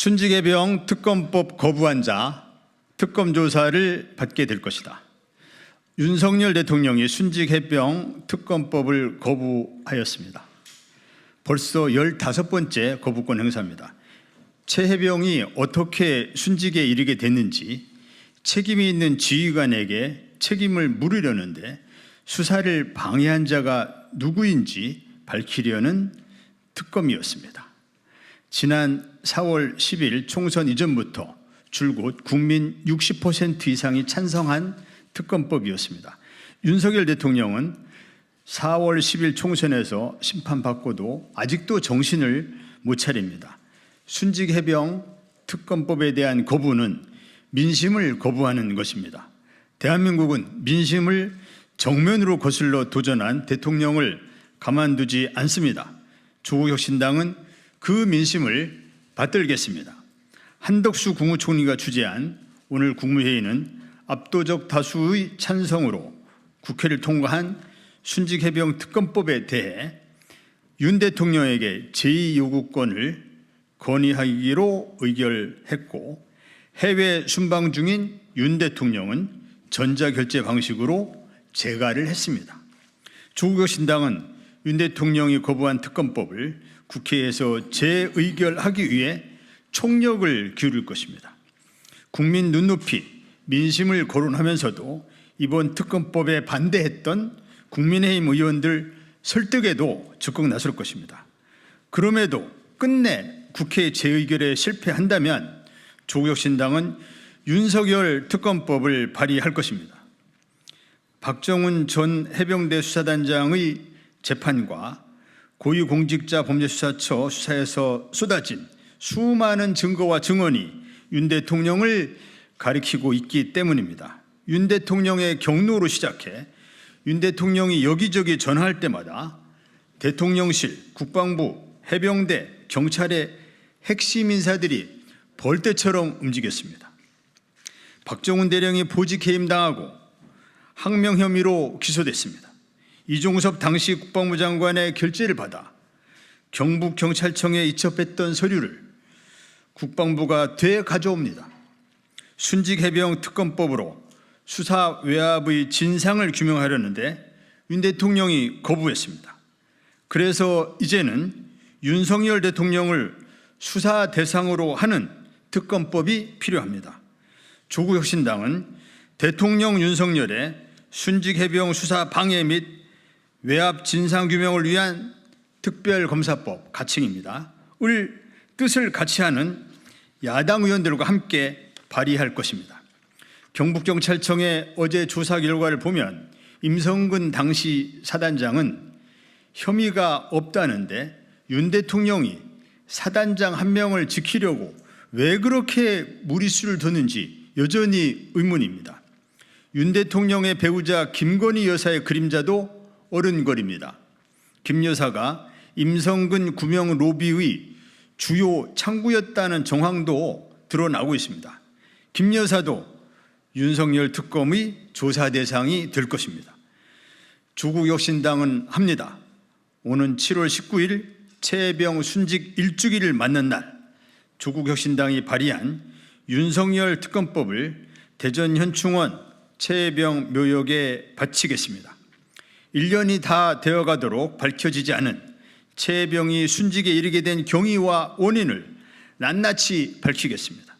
순직해병 특검법 거부한 자 특검 조사를 받게 될 것이다. 윤석열 대통령이 순직해병 특검법을 거부하였습니다. 벌써 15번째 거부권 행사입니다. 최 해병이 어떻게 순직에 이르게 됐는지 책임이 있는 지휘관에게 책임을 물으려는데 수사를 방해한 자가 누구인지 밝히려는 특검이었습니다. 지난 4월 10일 총선 이전부터 줄곧 국민 60% 이상이 찬성한 특검법이었습니다. 윤석열 대통령은 4월 10일 총선에서 심판받고도 아직도 정신을 못 차립니다. 순직해병 특검법에 대한 거부는 민심을 거부하는 것입니다. 대한민국은 민심을 정면으로 거슬러 도전한 대통령을 가만두지 않습니다. 조국혁신당은 그 민심을 받들겠습니다. 한덕수 국무총리가 주재한 오늘 국무회의는 압도적 다수의 찬성으로 국회를 통과한 순직해병 특검법에 대해 윤 대통령에게 제2요구권을 건의하기로 의결했고, 해외 순방 중인 윤 대통령은 전자결제 방식으로 재가를 했습니다. 조국혁신당은 윤 대통령이 거부한 특검법을 국회에서 재의결하기 위해 총력을 기울일 것입니다. 국민 눈높이, 민심을 거론하면서도 이번 특검법에 반대했던 국민의힘 의원들 설득에도 적극 나설 것입니다. 그럼에도 끝내 국회 재의결에 실패한다면 조국혁신당은 윤석열 특검법을 발의할 것입니다. 박정훈 전 해병대 수사단장의 재판과 고위공직자범죄수사처 수사에서 쏟아진 수많은 증거와 증언이 윤 대통령을 가리키고 있기 때문입니다. 윤 대통령의 경로로 시작해 윤 대통령이 여기저기 전화할 때마다 대통령실, 국방부, 해병대, 경찰의 핵심 인사들이 벌떼처럼 움직였습니다. 박정훈 대령이 보직 해임당하고 항명 혐의로 기소됐습니다. 이종섭 당시 국방부 장관의 결재를 받아 경북경찰청에 이첩했던 서류를 국방부가 되가져옵니다. 순직해병 특검법으로 수사 외압의 진상을 규명하려는데 윤 대통령이 거부했습니다. 그래서 이제는 윤석열 대통령을 수사 대상으로 하는 특검법이 필요합니다. 조국혁신당은 대통령 윤석열의 순직해병 수사 방해 및 외압 진상 규명을 위한 특별검사법 가칭입니다. 을 뜻을 같이 하는 야당 의원들과 함께 발의할 것입니다. 경북경찰청의 어제 조사 결과를 보면 임성근 당시 사단장은 혐의가 없다는데 윤 대통령이 사단장 한 명을 지키려고 왜 그렇게 무리수를 뒀는지 여전히 의문입니다. 윤 대통령의 배우자 김건희 여사의 그림자도 어른거립니다. 김 여사가 임성근 구명 로비의 주요 창구였다는 정황도 드러나고 있습니다. 김 여사도 윤석열 특검의 조사 대상이 될 것입니다. 조국혁신당은 합니다. 오는 7월 19일 최해병 순직 1주기를 맞는 날 조국혁신당이 발의한 윤석열 특검법을 대전 현충원 최해병 묘역에 바치겠습니다. 1년이 다 되어가도록 밝혀지지 않은 최해병이 순직에 이르게 된 경위와 원인을 낱낱이 밝히겠습니다.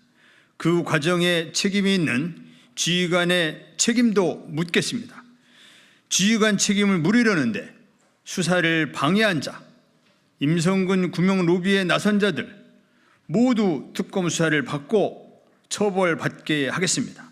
그 과정에 책임이 있는 지휘관의 책임도 묻겠습니다. 지휘관 책임을 물으려는데 수사를 방해한 자, 임성근 구명 로비에 나선 자들 모두 특검 수사를 받고 처벌받게 하겠습니다.